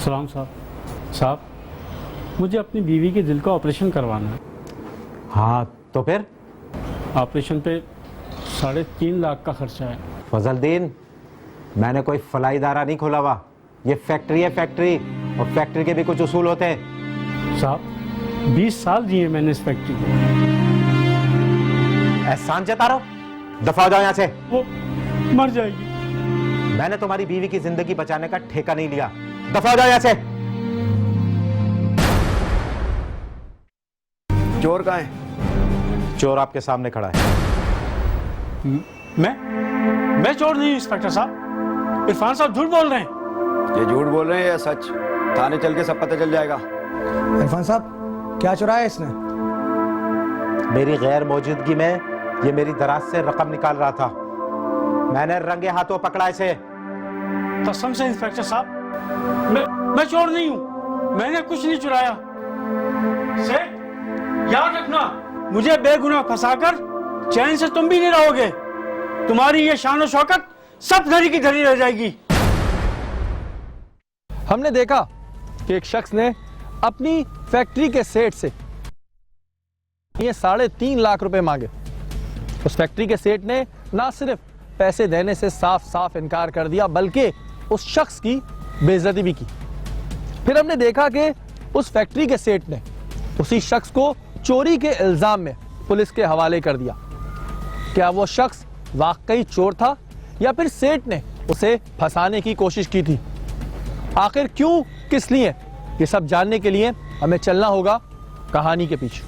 सलाम साहब। साहब, मुझे अपनी बीवी के दिल का ऑपरेशन करवाना है। हाँ तो फिर ऑपरेशन पे 3.5 लाख का खर्चा है। फजलदीन, मैंने कोई फलाई इदारा नहीं खोला हुआ। ये फैक्ट्री है, फैक्ट्री, और फैक्ट्री के भी कुछ उसूल होते हैं। साहब, 20 साल जिए मैंने इस फैक्ट्री को। एहसान जता रहो, दफा हो जाओ यहाँ से। वो मर जाएगी। मैंने तुम्हारी बीवी की जिंदगी बचाने का ठेका नहीं लिया। दफा हो जाओ यहाँ से। चोर कहाँ है? चोर आपके सामने खड़ा है। मैं चोर नहीं हूं इंस्पेक्टर साहब। इरफान साहब झूठ बोल रहे हैं। ये झूठ बोल रहे हैं या सच? थाने चल के सब पता चल जाएगा। इरफान साहब, क्या चुराया इसने? मेरी गैर मौजूदगी में ये मेरी दराज से रकम निकाल रहा था। मैंने रंगे हाथों पकड़ा इसे। कसम से इंस्पेक्टर साहब, मैं चोर नहीं हूं। मैंने कुछ नहीं चुराया। सेठ, याद रखना, मुझे बेगुनाह फंसाकर चैन से तुम भी नहीं रहोगे। तुम्हारी ये शान और शौकत सब धरी की धरी रह जाएगी। हमने देखा कि एक शख्स ने अपनी फैक्ट्री के सेठ से ये 3.5 लाख रुपए मांगे। उस फैक्ट्री के सेठ ने ना सिर्फ पैसे देने से साफ साफ इनकार कर दिया, बल्कि उस शख्स की बेइज्जती भी की। फिर हमने देखा कि उस फैक्ट्री के सेठ ने उसी शख्स को चोरी के इल्जाम में पुलिस के हवाले कर दिया। क्या वो शख्स वाकई चोर था या फिर सेठ ने उसे फंसाने की कोशिश की थी? आखिर क्यों, किस लिए, ये सब जानने के लिए हमें चलना होगा कहानी के पीछे।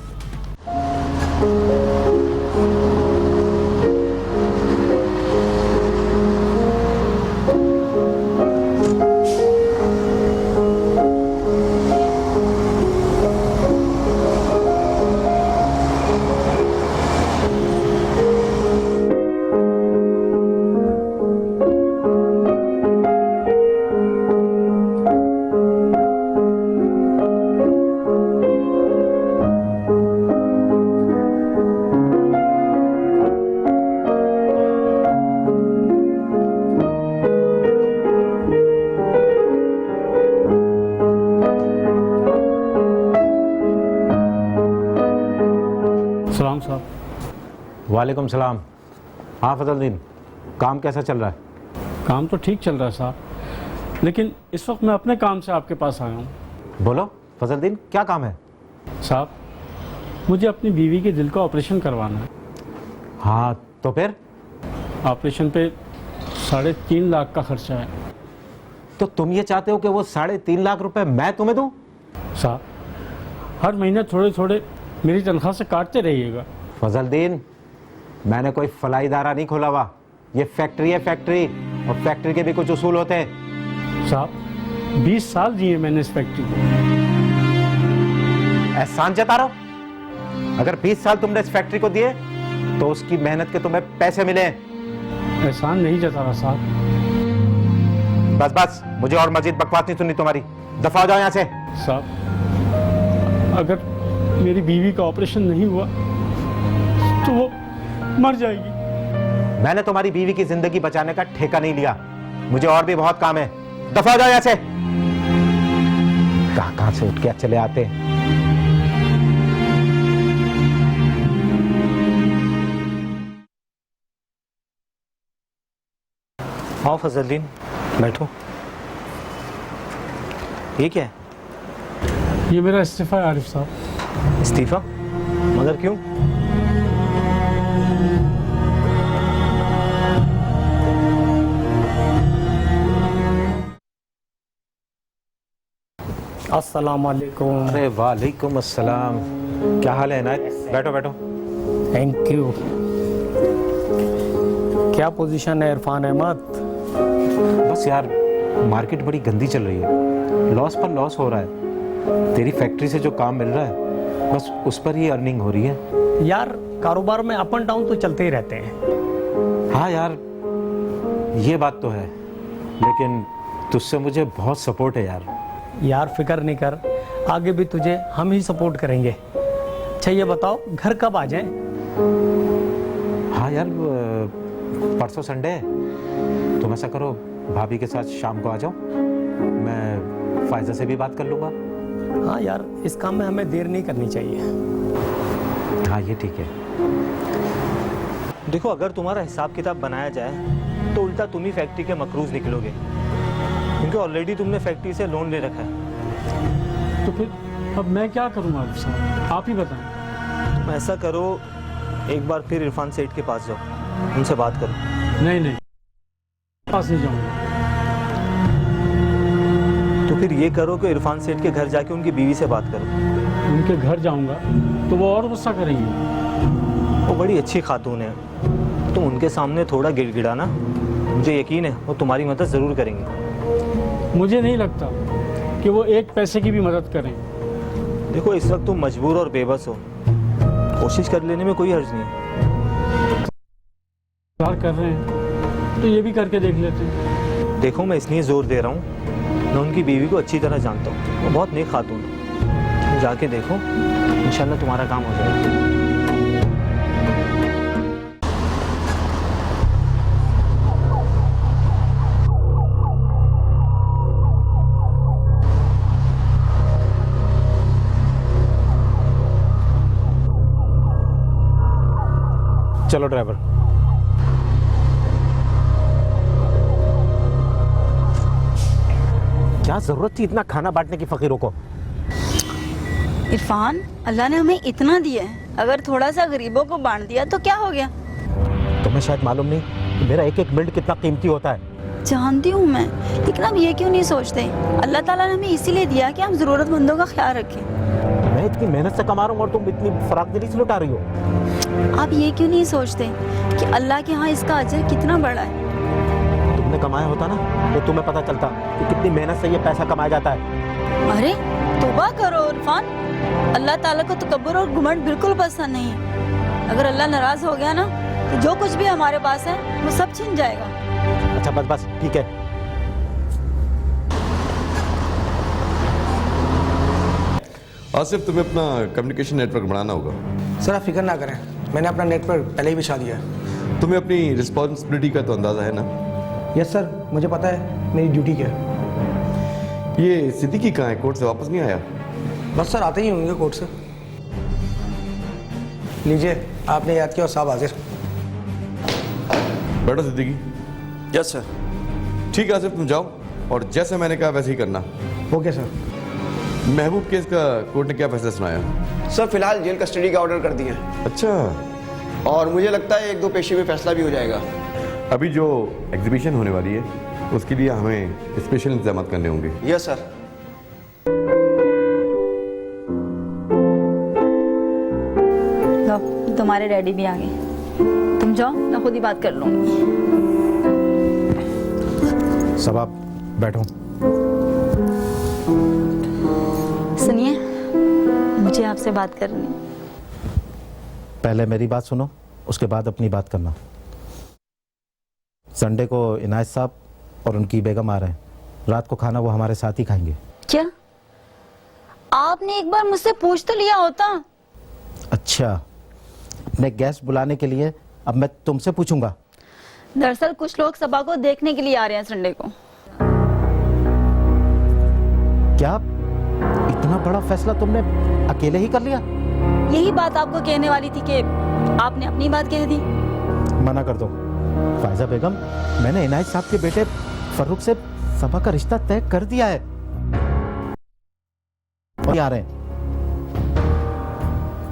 सलाम साहब। वालेकुम सलाम। हाँ फजलदीन, काम कैसा चल रहा है? काम तो ठीक चल रहा है साहब, लेकिन इस वक्त मैं अपने काम से आपके पास आया हूँ। बोलो फजलदीन, क्या काम है? साहब, मुझे अपनी बीवी के दिल का ऑपरेशन करवाना है। हाँ तो फिर ऑपरेशन पे 3.5 लाख का खर्चा है। तो तुम ये चाहते हो कि वो 3.5 लाख रुपए मैं तुम्हें दूं? साहब, हर महीने थोड़े थोड़े मेरी तनख्वाह से काटते रहिएगा। फजलदीन, मैंने कोई फलाई इदारा नहीं खोला हुआ। ये फैक्ट्री है, फैक्ट्री, और फैक्ट्री के भी कुछ उसूल होते हैं। साहब, 20 साल जिए मैंने इस फैक्ट्री को। एहसान जता रहो। अगर 20 साल तुमने इस फैक्ट्री को दिए तो उसकी मेहनत के तुम्हें पैसे मिले। एहसान नहीं जता रहा साहब। बस बस, मुझे और मजीद बकवास नहीं सुननी तुम्हारी। दफा हो जाओ यहाँ से। साहब, अगर मेरी बीवी का ऑपरेशन नहीं हुआ तो वो मर जाएगी। मैंने तुम्हारी बीवी की जिंदगी बचाने का ठेका नहीं लिया। मुझे और भी बहुत काम है। दफा हो जाओ यहाँ से। कहां से उठ के चले आते हैं। हाँ फजलदीन, बैठो। ये क्या है? ये मेरा इस्तीफा है आरिफ साहब। इस्तीफा? मगर क्यों? अस्सलाम वालेकुम। अरे वालेकुम अस्सलाम। क्या हाल है इनायत? बैठो बैठो। Thank you. क्या पोजीशन है इरफान अहमद? बस यार, मार्केट बड़ी गंदी चल रही है। लॉस पर लॉस हो रहा है। तेरी फैक्ट्री से जो काम मिल रहा है बस उस पर ही अर्निंग हो रही है। यार, कारोबार में अप एंड डाउन तो चलते ही रहते हैं। हाँ यार, ये बात तो है, लेकिन तुझसे मुझे बहुत सपोर्ट है यार। यार फिक्र नहीं कर, आगे भी तुझे हम ही सपोर्ट करेंगे। अच्छा ये बताओ, घर कब आ जाएं? हाँ यार, परसों संडे है। तुम ऐसा करो, भाभी के साथ शाम को आ जाओ। मैं फायजा से भी बात कर लूंगा। हाँ यार, इस काम में हमें देर नहीं करनी चाहिए। हाँ ये ठीक है। देखो, अगर तुम्हारा हिसाब किताब बनाया जाए तो उल्टा तुम ही फैक्ट्री के मकरूज निकलोगे, क्योंकि ऑलरेडी तुमने फैक्ट्री से लोन ले रखा है। तो फिर अब मैं क्या करूँ आरिफ साहब, आप ही बताएं। तुम ऐसा करो, एक बार फिर इरफान सेठ के पास जाओ, उनसे बात करो। नहीं, पास नहीं जाऊँगा। तो फिर ये करो कि इरफान सेठ के घर जाके उनकी बीवी से बात करो। उनके घर जाऊँगा तो वो और गुस्सा करेंगे। वो बड़ी अच्छी खातून है, तुम उनके सामने थोड़ा गिड़गिड़ाना, मुझे यकीन है वो तुम्हारी मदद ज़रूर करेंगे। मुझे नहीं लगता कि वो एक पैसे की भी मदद करें। देखो, इस वक्त तुम मजबूर और बेबस हो, कोशिश कर लेने में कोई हर्ज नहीं है। प्यार कर रहे हैं तो ये भी करके देख लेते हैं। देखो, मैं इसलिए ज़ोर दे रहा हूँ, मैं उनकी बीवी को अच्छी तरह जानता हूँ, वो बहुत नेक खातून है। तुम जाके देखो, इंशाल्लाह तुम्हारा काम हो जाएगा। चलो ड्राइवर। क्या जरूरत थी इतना खाना बांटने की फकीरों को? इरफान, अल्लाह ने हमें इतना दिया है, अगर थोड़ा सा गरीबों को बांट दिया तो क्या हो गया? तुम्हें शायद मालूम नहीं कि मेरा एक एक मिनट कितना कीमती होता है। जानती हूँ मैं, लेकिन हम ये क्यों नहीं सोचते? अल्लाह ताला ने हमें इसीलिए दिया कि हम जरूरतमंदों का ख्याल रखें। मैं इतनी मेहनत से कमा रहा हूँ और तुम इतनी फराकदिली से लुटा रही हो। आप ये क्यों नहीं सोचते कि अल्लाह के यहाँ इसका अजर कितना बड़ा है? तुमने कमाया होता ना तो तुम्हें पता चलता कि कितनी मेहनत से ये पैसा कमाया जाता है। अरे तौबा करो इरफान, अल्लाह ताला को तकब्बुर और घमंड बिल्कुल पसंद नहीं है। अगर अल्लाह नाराज हो गया ना तो जो कुछ भी हमारे पास है वो सब छिन जाएगा। अच्छा बस ठीक है। आसिफ, तुम्हें अपना कम्युनिकेशन नेटवर्क बढ़ाना होगा। सर आप फिक्र ना करें, मैंने अपना नेटवर्क पहले ही बिछा दिया है। तुम्हें अपनी रिस्पॉन्सिबिलिटी का तो अंदाज़ा है ना? यस सर, मुझे पता है मेरी ड्यूटी क्या है। ये सिद्दीकी कहाँ है? कोर्ट से वापस नहीं आया? बस सर आते ही होंगे कोर्ट से। लीजिए, आपने याद किया और साहब हाजिर। बैठो सिद्दीकी। Yes sir. ठीक है आसिफ, तुम जाओ और जैसे मैंने कहा वैसे ही करना। Okay sir. महबूब केस का कोर्ट ने क्या फैसला सुनाया? सर फिलहाल जेल कस्टडी का ऑर्डर कर दिया है। अच्छा। और मुझे लगता है 1-2 पेशी में फैसला भी हो जाएगा। अभी जो एग्जीबिशन होने वाली है उसके लिए हमें स्पेशल इंतजाम करने होंगे। Yes sir. लो, तुम्हारे डैडी भी आ गए, तुम जाओ, मैं खुद ही बात कर लूंगी। सब आप बैठो। सुनिए, मुझे आपसे बात करनी। पहले मेरी बात सुनो, उसके बाद अपनी बात करना। संडे को इनायत साहब और उनकी बेगम आ रहे हैं। रात को खाना वो हमारे साथ ही खाएंगे। क्या? आपने एक बार मुझसे पूछ तो लिया होता। अच्छा, अपने गेस्ट बुलाने के लिए अब मैं तुमसे पूछूंगा? दरअसल कुछ लोग सभा को देखने के लिए आ रहे हैं संडे को। क्या इतना बड़ा फैसला तुमने अकेले ही कर लिया? यही बात आपको कहने वाली थी कि आपने अपनी बात कह दी। मना कर दो फायजा बेगम, मैंने इनायत साहब के बेटे फर्रुख से सभा का रिश्ता तय कर दिया है और आ रहे हैं।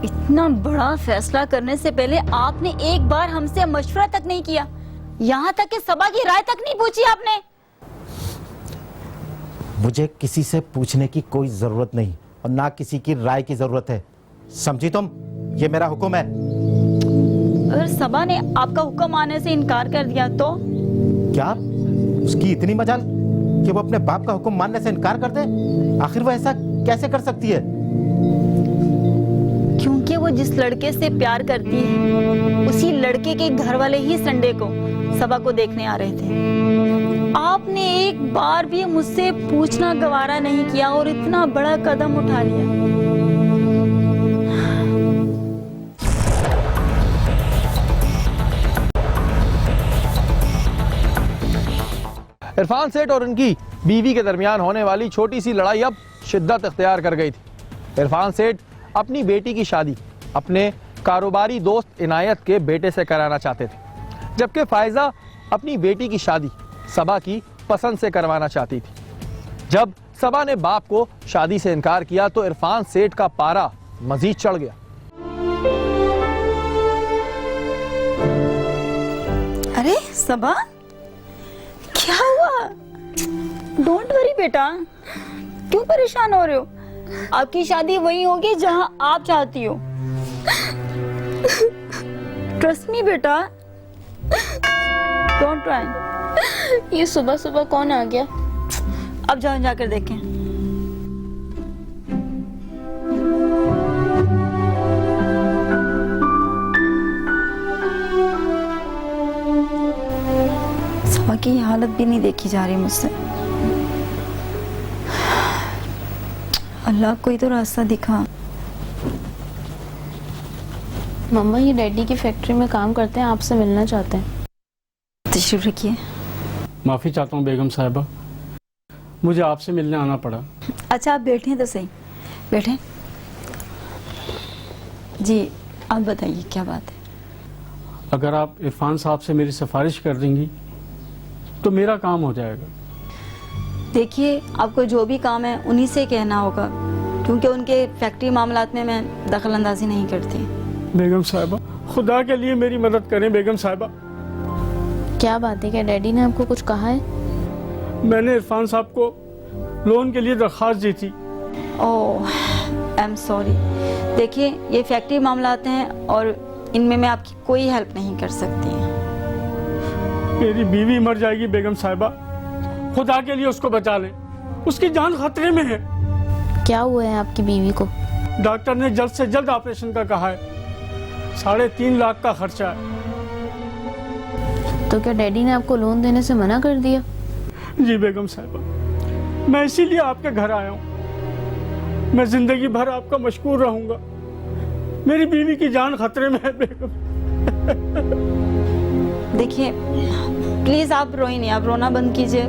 इतना बड़ा फैसला करने से पहले आपने एक बार हमसे मशवरा तक नहीं किया, यहाँ तक कि सभा की राय तक नहीं पूछी आपने। मुझे किसी से पूछने की कोई जरूरत नहीं और ना किसी की राय की जरूरत है, समझी तुम? ये मेरा हुक्म है। अगर सभा ने आपका हुक्म मानने से इनकार कर दिया तो? क्या उसकी इतनी मजाल कि वो अपने बाप का हुक्म मानने से इनकार कर दे? आखिर वो ऐसा कैसे कर सकती है? क्योंकि वो जिस लड़के से प्यार करती है उसी लड़के के घर वाले ही संडे को सभा को देखने आ रहे थे। आपने एक बार भी मुझसे पूछना गवारा नहीं किया और इतना बड़ा कदम उठा लिया। इरफान सेठ और उनकी बीवी के दरमियान होने वाली छोटी सी लड़ाई अब शिद्दत इख्तियार कर गई थी। इरफान सेठ अपनी बेटी की शादी अपने कारोबारी दोस्त इनायत के बेटे से कराना चाहते थे, जबकि फायजा अपनी बेटी की शादी सबा की पसंद से करवाना चाहती थी। जब सबा ने बाप को शादी से इनकार किया तो इरफान सेठ का पारा मजीद चढ़ गया। अरे सबा, क्या हुआ? डोंट वरी बेटा, क्यों परेशान हो रहे हो? आपकी शादी वही होगी जहां आप चाहती हो। ट्रस्ट मी बेटा, डोंट ट्राई। ये सुबह सुबह कौन आ गया? अब जाओ जाकर देखें। सबा की हालत भी नहीं देखी जा रही मुझसे। अल्लाह कोई तो रास्ता दिखा। मम्मा, ये डैडी की फैक्ट्री में काम करते हैं, आपसे मिलना चाहते हैं। तशरीफ रखिए। माफ़ी चाहता हूँ बेगम साहिबा, मुझे आपसे मिलने आना पड़ा। अच्छा आप बैठें तो सही, बैठें। जी आप बताइए क्या बात है? अगर आप इरफान साहब से मेरी सिफारिश कर देंगी तो मेरा काम हो जाएगा। देखिए, आपको जो भी काम है उन्हीं से कहना होगा, क्योंकि उनके फैक्ट्री मामलात में मैं दखल अंदाजी नहीं करती। बेगम साहिबा, खुदा के लिए मेरी मदद करें। बेगम साहिबा, क्या बात है? क्या डैडी ने आपको कुछ कहा है? मैंने इरफान साहब को लोन के लिए दरख्वास्त दी थी। ओह, आई एम सॉरी। देखिए, ये फैक्ट्री मामलात हैं और इनमें मैं आपकी कोई हेल्प नहीं कर सकती। मेरी बीवी मर जाएगी बेगम साहिबा, खुदा के लिए उसको बचा लें, उसकी जान खतरे में है। क्या हुआ है आपकी बीवी को? डॉक्टर ने जल्द से जल्द ऑपरेशन का कहा है, 3.5 लाख का खर्चा है। तो क्या डैडी ने आपको लोन देने से मना कर दिया? जी बेगम साहिबा, मैं इसीलिए आपके घर आया हूँ। मैं जिंदगी भर आपका मशकूर रहूंगा। मेरी बीवी की जान खतरे में है बेगम। देखिए प्लीज आप रोइए नहीं, आप रोना बंद कीजिए,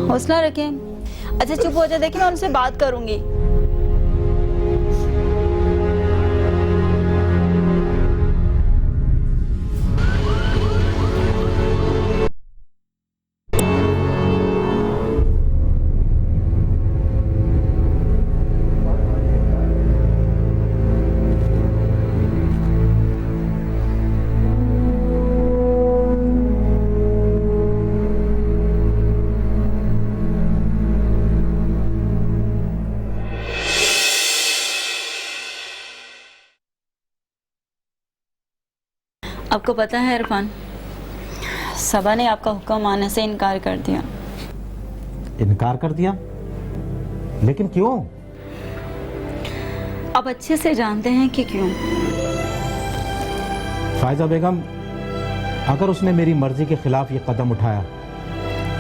हौसला रखें। अच्छा चुप हो जाए, देखिए मैं उनसे बात करूंगी। आपको पता है इरफान, सबा ने आपका हुक्म मानने से इनकार कर दिया। इनकार कर दिया? लेकिन क्यों? आप अच्छे से जानते हैं कि क्यों। फायजा बेगम, अगर उसने मेरी मर्जी के खिलाफ ये कदम उठाया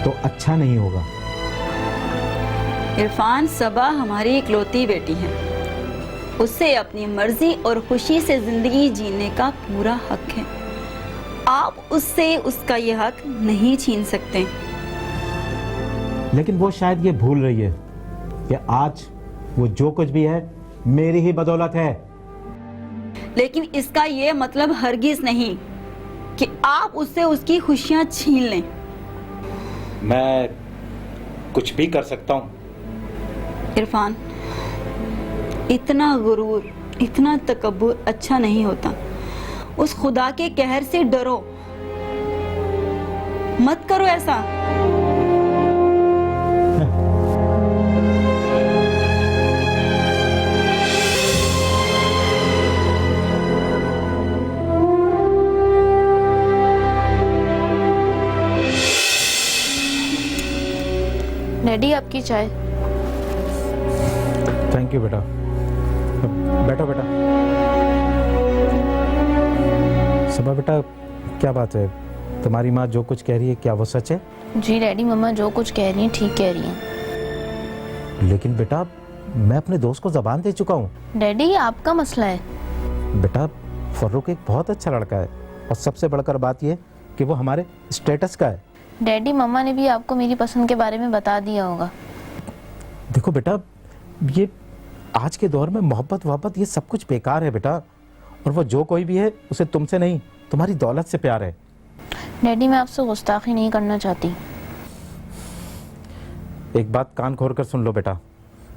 तो अच्छा नहीं होगा। इरफान, सबा हमारी इकलौती बेटी है, उसे अपनी मर्जी और खुशी से जिंदगी जीने का पूरा हक है। आप उससे उसका ये हक नहीं छीन सकते। लेकिन वो शायद ये भूल रही है कि आज वो जो कुछ भी है मेरी ही बदौलत है। लेकिन इसका ये मतलब हरगिज नहीं कि आप उससे उसकी खुशियां छीन लें। मैं कुछ भी कर सकता हूं। इरफान, इतना गुरूर, इतना तकब्बुर अच्छा नहीं होता। उस खुदा के कहर से डरो, मत करो ऐसा। डैडी आपकी चाय। थैंक यू बेटा। बैठो बेटा। सबा बेटा, क्या बात है? तुम्हारी माँ जो कुछ कह रही है क्या वो सच है? जी डैडी, मम्मा जो कुछ कह रही हैं ठीक कह रही हैं। लेकिन बेटा, मैं अपने दोस्त को जबान दे चुका हूँ। डैडी ये आपका मसला है। बेटा, फर्रुख एक बहुत अच्छा लड़का है और सबसे बढ़कर बात यह कि वो हमारे स्टेटस का है। डैडी मम्मा ने भी आपको मेरी पसंद के बारे में बता दिया होगा। देखो बेटा, ये आज के दौर में मोहब्बत वहब्बत ये सब कुछ बेकार है बेटा। और वो जो कोई भी है उसे तुमसे नहीं, तुम्हारी दौलत से प्यार है। डैडी मैं आपसे गुस्ताखी नहीं करना चाहती। एक बात कान खोल कर सुन लो बेटा,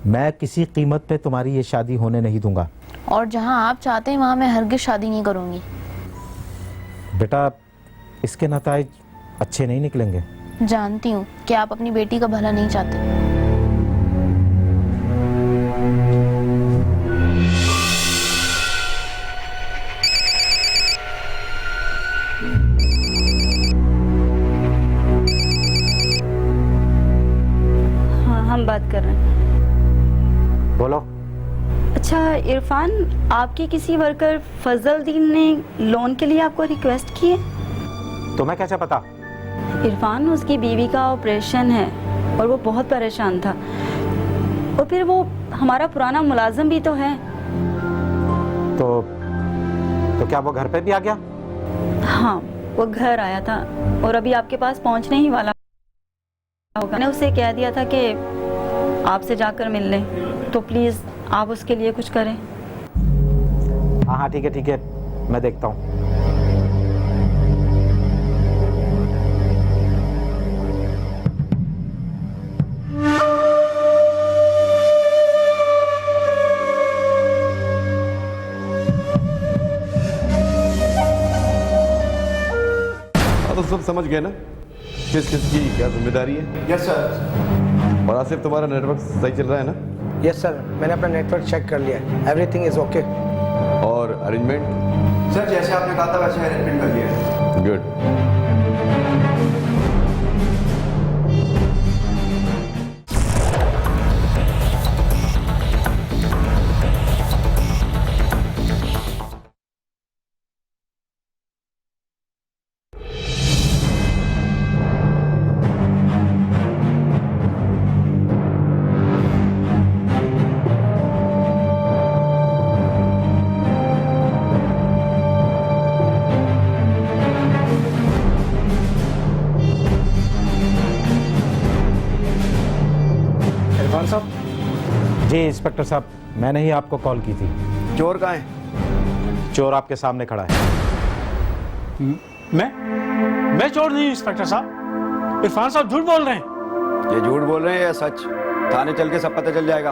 मैं किसी कीमत पे तुम्हारी ये शादी होने नहीं दूंगा। और जहाँ आप चाहते हैं वहाँ मैं हरगिज शादी नहीं करूँगी। बेटा इसके नताइज अच्छे नहीं निकलेंगे। जानती हूँ कि आप अपनी बेटी का भला नहीं चाहते। हाँ, हम बात कर रहे हैं। बोलो। अच्छा इरफान, आपके किसी वर्कर फजलदीन ने लोन के लिए आपको रिक्वेस्ट की है? तुम्हें कैसे पता? इरफान, उसकी बीवी का ऑपरेशन है और वो बहुत परेशान था। और फिर वो हमारा पुराना मुलाजिम भी तो है। तो क्या वो घर पे भी आ गया? हाँ, वो घर आया था और अभी आपके पास पहुंचने ही वाला होगा। मैंने उसे कह दिया था कि आपसे जाकर मिल लें, तो प्लीज़ आप उसके लिए कुछ करें। हाँ हाँ ठीक है, मैं देखता हूँ। तो सब समझ गए ना किस किस की क्या जिम्मेदारी है? Yes sir. और आसिफ तुम्हारा नेटवर्क सही चल रहा है ना? यस सर, मैंने अपना नेटवर्क चेक कर लिया है, एवरीथिंग इज ओके। और अरेंजमेंट? सर जैसे आपने कहा था वैसे अरेंजमेंट कर लिया है। गुड। इरफान साहब। जी इंस्पेक्टर साहब, मैंने ही आपको कॉल की थी। चोर कहाँ है? चोर आपके सामने खड़ा है। मैं चोर नहीं हूं इंस्पेक्टर साहब। इरफान साहब झूठ बोल रहे हैं। ये झूठ बोल रहे हैं या सच? थाने चल के सब पता चल जाएगा।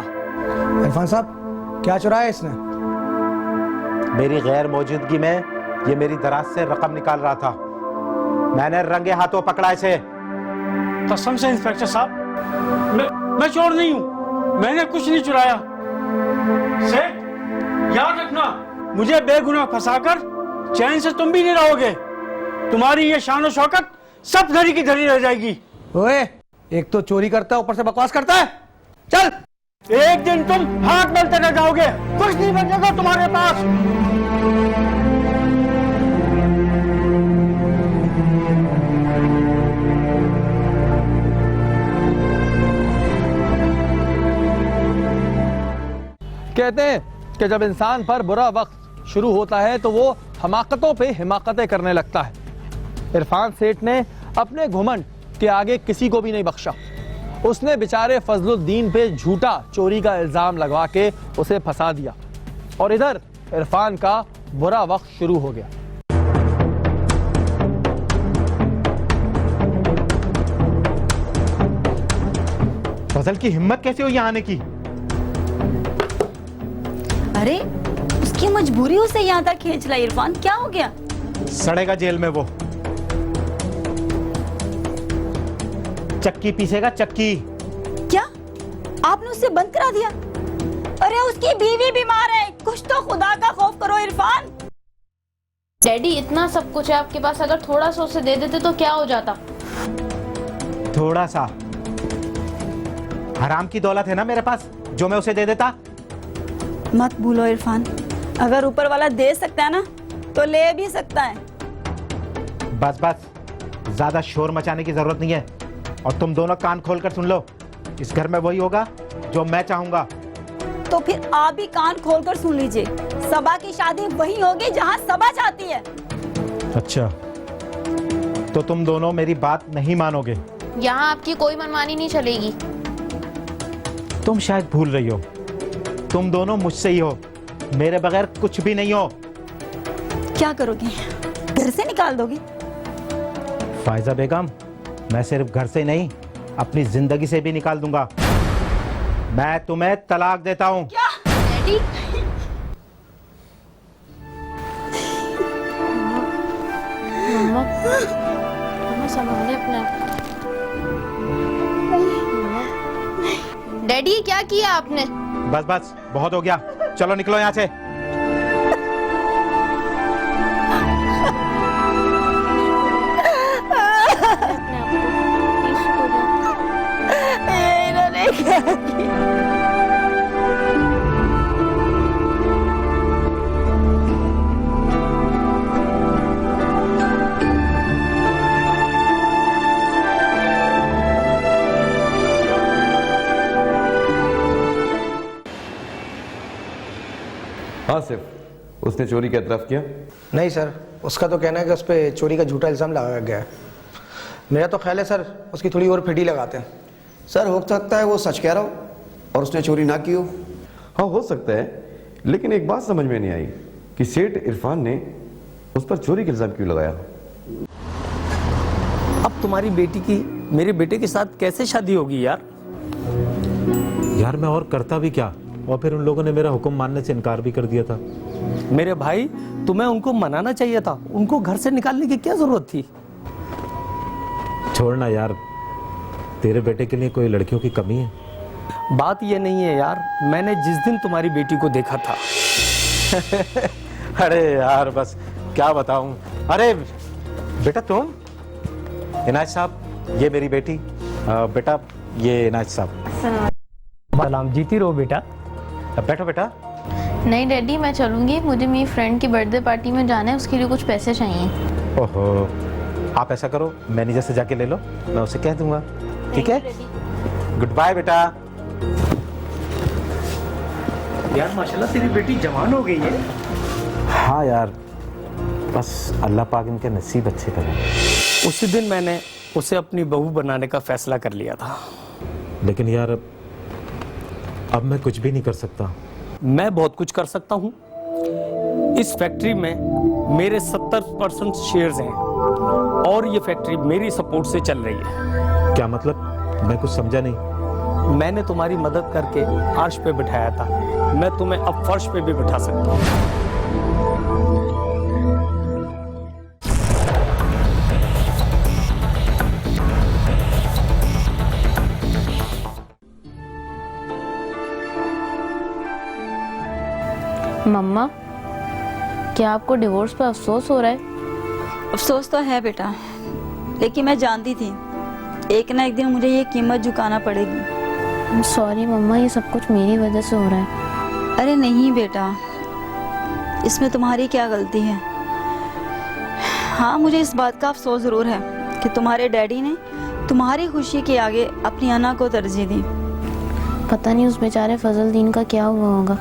इरफान साहब, क्या चुराया इसने? मेरी गैर मौजूदगी में ये मेरी दराज से रकम निकाल रहा था। मैंने रंगे हाथों पकड़ा इसे। कसम से इंस्पेक्टर साहब, मैं चोर नहीं हूं, मैंने कुछ नहीं चुराया। सेठ, याद रखना, मुझे बेगुनाह फंसाकर चैन से तुम भी नहीं रहोगे। तुम्हारी ये शान और शौकत सब धरी की धरी रह जाएगी। ओए, एक तो चोरी करता है, ऊपर से बकवास करता है। चल, एक दिन तुम हाथ मलते रह जाओगे, कुछ नहीं बचेगा तुम्हारे पास। कहते हैं कि जब इंसान पर बुरा वक्त शुरू होता है तो वो हमाकतों पे हिमाकतें करने लगता है। इरफान सेठ ने अपने घुमंड के आगे किसी को भी नहीं बख्शा। उसने बेचारे फजलुद्दीन पे झूठा चोरी का इल्जाम लगवा के उसे फंसा दिया और इधर इरफान का बुरा वक्त शुरू हो गया। फजल की हिम्मत कैसे हुई यहाँ आने की? अरे उसकी मजबूरी उसे यहाँ तक खींच ला। इरफान, क्या हो गया? सड़ेगा जेल में वो। चक्की पीसेगा, चक्की। क्या आपने उससे बंद करा दिया? अरे उसकी बीवी बीमार है, कुछ तो खुदा का खौफ करो इरफान। डैडी इतना सब कुछ है आपके पास, अगर थोड़ा सा उसे दे देते तो क्या हो जाता? थोड़ा सा हराम की दौलत है ना मेरे पास, जो मैं उसे दे देता। मत भूलो इरफान, अगर ऊपर वाला दे सकता है ना तो ले भी सकता है। बस बस, ज्यादा शोर मचाने की जरूरत नहीं है। और तुम दोनों कान खोलकर सुन लो, इस घर में वही होगा जो मैं चाहूंगा। तो फिर आप भी कान खोलकर सुन लीजिए, सबा की शादी वही होगी जहां सबा चाहती है। अच्छा, तो तुम दोनों मेरी बात नहीं मानोगे। यहाँ आपकी कोई मनमानी नहीं चलेगी। तुम शायद भूल रही हो, तुम दोनों मुझसे ही हो, मेरे बगैर कुछ भी नहीं हो। क्या करोगे? घर से निकाल दोगे? फायजा बेगम, मैं सिर्फ घर से नहीं, अपनी जिंदगी से भी निकाल दूंगा। मैं तुम्हें तलाक देता हूँ। क्या? डैडी, मम्मा, मम्मा संभाले अपने आप। डैडी क्या किया आपने? बस बस, बहुत हो गया, चलो निकलो यहाँ से। अपने आप को प्लीज छोड़ो। इन्होंने क्या किया? हाँ सिर्फ उसने चोरी का एतराफ़ किया। नहीं सर, उसका तो कहना है कि उस पर चोरी का झूठा इल्ज़ाम लगाया गया है। मेरा तो ख्याल है सर, उसकी थोड़ी और फिटी लगाते हैं। सर हो सकता है वो सच कह रहा हो और उसने चोरी ना की हो। हाँ हो सकता है, लेकिन एक बात समझ में नहीं आई कि सेठ इरफान ने उस पर चोरी का इल्ज़ाम क्यों लगाया। अब तुम्हारी बेटी की मेरे बेटे के साथ कैसे शादी होगी यार? यार मैं और करता भी क्या, और फिर उन लोगों ने मेरा हुक्म मानने से इनकार भी कर दिया था। मेरे भाई, तुम्हें उनको मनाना चाहिए था, उनको घर से निकालने की क्या जरूरत थी? छोड़ना यार, तेरे बेटे के लिए कोई लड़कियों की कमी है? बात ये नहीं है यार, मैंने जिस दिन तुम्हारी बेटी को देखा था। अरे यार बस क्या बताऊं। अरे बेटा तुम, इनायत साहब ये मेरी बेटी, बेटा ये इनायत साहब। सलाम, जीती रहो बेटा। बैठो बेटा। नहीं डैडी, मैं चलूंगी, मुझे मेरी फ्रेंड की बर्थडे पार्टी में जाना है, उसके लिए कुछ पैसे चाहिए। ओहो, आप ऐसा करो, मैनेजर से जाके ले लो, मैं उसे कह दूंगा, ठीक है? गुड बाय बेटा। यार माशाल्लाह तेरी बेटी जवान हो गई है। हाँ यार, बस अल्लाह पाक इनके नसीब अच्छे करे। उसी दिन मैंने उसे अपनी बहू बनाने का फैसला कर लिया था। लेकिन यार अब मैं कुछ भी नहीं कर सकता। मैं बहुत कुछ कर सकता हूँ। इस फैक्ट्री में मेरे 70% शेयर्स हैं और ये फैक्ट्री मेरी सपोर्ट से चल रही है। क्या मतलब? मैं कुछ समझा नहीं। मैंने तुम्हारी मदद करके अर्श पे बिठाया था, मैं तुम्हें अब फर्श पे भी बिठा सकता हूँ। मम्मा, क्या आपको डिवोर्स पर अफसोस हो रहा है? अफसोस तो है बेटा, लेकिन मैं जानती थी एक ना एक दिन मुझे ये कीमत चुकाना पड़ेगी। सॉरी मम्मा, ये सब कुछ मेरी वजह से हो रहा है। अरे नहीं बेटा, इसमें तुम्हारी क्या गलती है। हाँ, मुझे इस बात का अफसोस ज़रूर है कि तुम्हारे डैडी ने तुम्हारी खुशी के आगे अपनी अना को तरजीह दी। पता नहीं उस बेचारे फजलदीन का क्या हुआ होगा।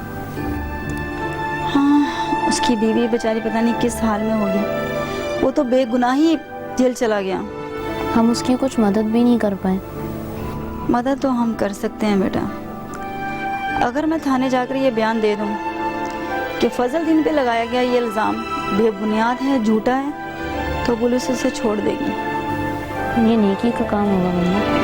हाँ, उसकी बीवी बेचारी पता नहीं किस हाल में होगी। वो तो बेगुनाह ही जेल चला गया। हम उसकी कुछ मदद भी नहीं कर पाए। मदद तो हम कर सकते हैं बेटा। अगर मैं थाने जाकर ये बयान दे दूं कि फजलदीन पे लगाया गया ये इल्ज़ाम बेबुनियाद है, झूठा है, तो पुलिस उसे छोड़ देगी। ये नेकी का काम होगा मम्मा।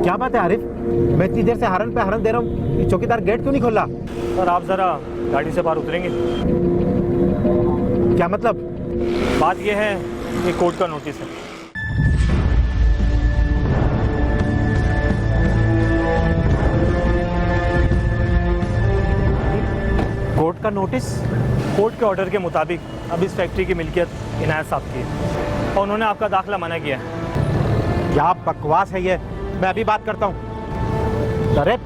क्या बात है आरिफ, मैं इतनी देर से हरन पे हरन दे रहा हूँ, ये चौकीदार गेट क्यों नहीं खोल रहा? सर आप जरा गाड़ी से बाहर उतरेंगे? क्या मतलब? बात यह है कि कोर्ट का नोटिस है। कोर्ट का नोटिस? कोर्ट के ऑर्डर के मुताबिक अब इस फैक्ट्री की मिल्कियत इनायत साहब की है और उन्होंने आपका दाखिला मना किया है। क्या बकवास है ये, मैं अभी बात करता हूँ। अरे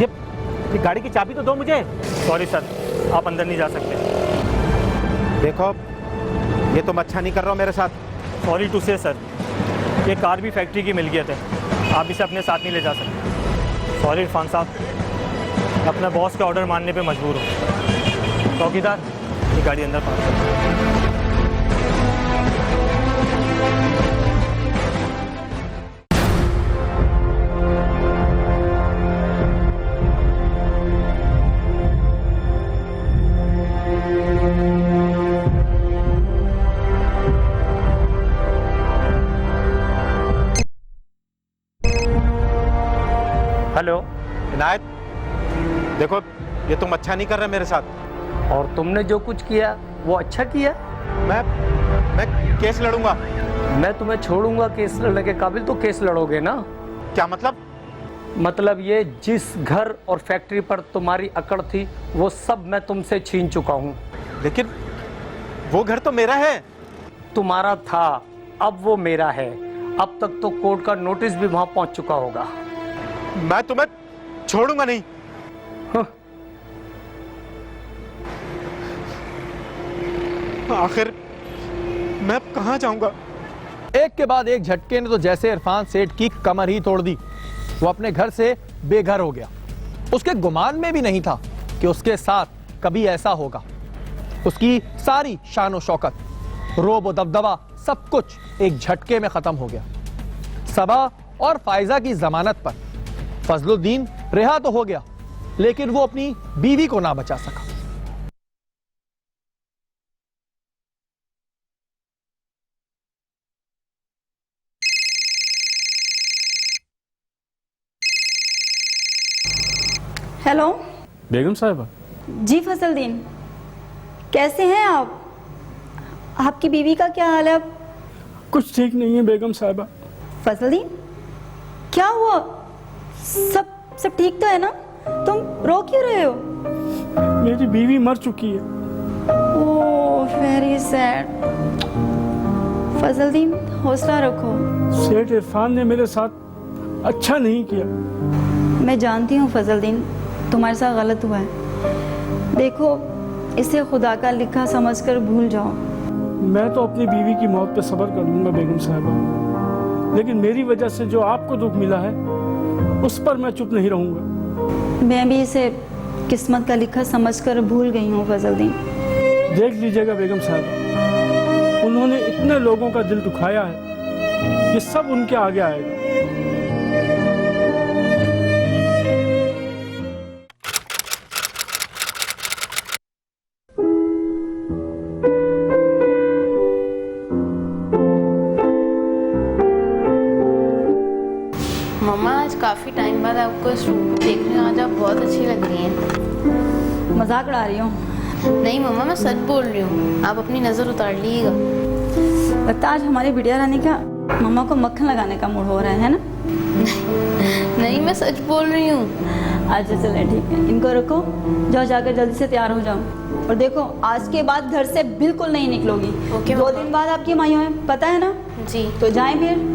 ये गाड़ी की चाबी तो दो मुझे। सॉरी सर, आप अंदर नहीं जा सकते। देखो ये तुम अच्छा नहीं कर रहे हो मेरे साथ। सॉरी टू से सर, ये कार भी फैक्ट्री की मिल्कियत है, आप इसे अपने साथ नहीं ले जा सकते। सॉरी इरफान साहब, अपने बॉस के ऑर्डर मानने पे मजबूर हूँ। चौकीदार, ये गाड़ी अंदर पार्क करो। हेलो। इनायत, देखो ये तुम अच्छा नहीं कर रहे मेरे साथ। और तुमने जो कुछ किया वो अच्छा किया। मैं केस लड़ूंगा। मैं तुम्हें छोड़ूंगा केस लड़ने के काबिल तो केस लड़ोगे ना। क्या मतलब? मतलब ये जिस घर और फैक्ट्री पर तुम्हारी अकड़ थी वो सब मैं तुमसे छीन चुका हूँ। लेकिन वो घर तो मेरा है। तुम्हारा था, अब वो मेरा है। अब तक तो कोर्ट का नोटिस भी वहां पहुंच चुका होगा। मैं तुम्हें छोड़ूंगा नहीं। आखिर मैं अब कहां जाऊंगा? एक के बाद एक झटके ने तो जैसे इरफान सेठ की कमर ही तोड़ दी। वो अपने घर से बेघर हो गया। उसके गुमान में भी नहीं था कि उसके साथ कभी ऐसा होगा। उसकी सारी शान और शौकत, रोब और दबदबा, सब कुछ एक झटके में खत्म हो गया। सबा और फायजा की जमानत पर फजलुद्दीन रिहा तो हो गया, लेकिन वो अपनी बीवी को ना बचा सका। हेलो बेगम साहिबा। जी फजलुद्दीन, कैसे हैं आप? आपकी बीवी का क्या हाल है अब? कुछ ठीक नहीं है बेगम साहिबा। फजलुद्दीन, क्या हुआ? सब ठीक तो है ना? तुम रो क्यों रहे हो? मेरी बीवी मर चुकी है। Oh very sad. फजलुद्दीन हौसला रखो। सेठ इरफान ने मेरे साथ अच्छा नहीं किया। मैं जानती हूँ फजलुद्दीन, तुम्हारे साथ गलत हुआ है। देखो, इसे खुदा का लिखा समझकर भूल जाओ। मैं तो अपनी बीवी की मौत पे सब्र कर लूंगा बेगम साहिबा, लेकिन मेरी वजह से जो आपको दुख मिला है उस पर मैं चुप नहीं रहूंगा। मैं भी इसे किस्मत का लिखा समझकर भूल गई हूँ फजलुद्दीन। देख लीजिएगा बेगम साहिबा, उन्होंने इतने लोगों का दिल दुखाया है, ये सब उनके आगे आएगा। मम्मा आज काफ़ी टाइम बाद आपको इस रूम देखने आज आप बहुत अच्छी लग रही हैं। मजाक उड़ा रही हूँ? नहीं मम्मा, मैं सच बोल रही हूँ, आप अपनी नज़र उतार लीजिएगा। लगता है आज हमारी बिटिया रानी का मम्मा को मक्खन लगाने का मूड हो रहा है ना? नहीं, मैं सच बोल रही हूँ। अच्छा चले ठीक है, इनको रखो, जाओ जाकर जल्दी से तैयार हो जाओ। और देखो, आज के बाद घर से बिल्कुल नहीं निकलोगी। ओके 2 दिन बाद आपकी माइयों है, पता है ना? जी। तो जाएं फिर।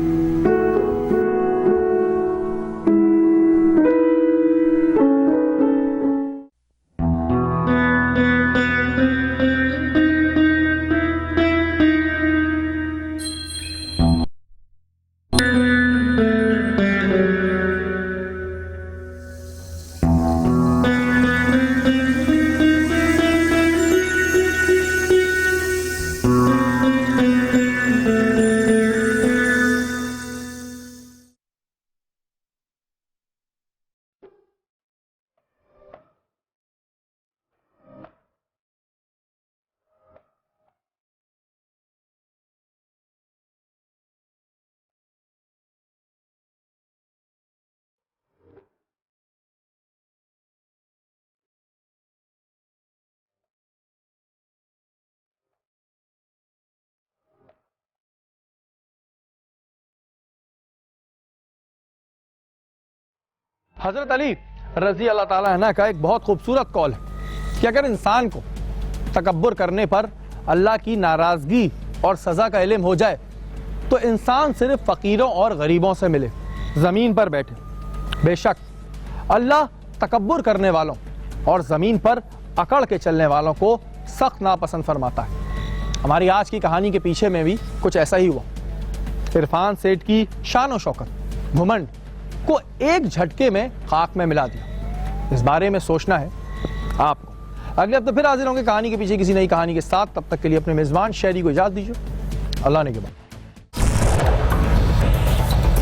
हजरत अली रजी अल्लाह ताला अन्हु का एक बहुत खूबसूरत कौल है कि अगर इंसान को तकब्बुर करने पर अल्लाह की नाराजगी और सजा का इल्म हो जाए तो इंसान सिर्फ फकीरों और गरीबों से मिले, जमीन पर बैठे। बेशक अल्लाह तकब्बुर करने वालों और ज़मीन पर अकड़ के चलने वालों को सख्त नापसंद फरमाता है। हमारी आज की कहानी के पीछे में भी कुछ ऐसा ही हुआ। इरफान सेठ की शान और शौकत, घुमंड को एक झटके में खाक में मिला दिया। इस बारे में सोचना है आपको। अगले हफ्ते फिर हाजिर होंगे कहानी के पीछे किसी नई कहानी के साथ। तब तक के लिए अपने मेजबान शायरी को इजाज़त दीजिए। अल्लाह ने के बाद।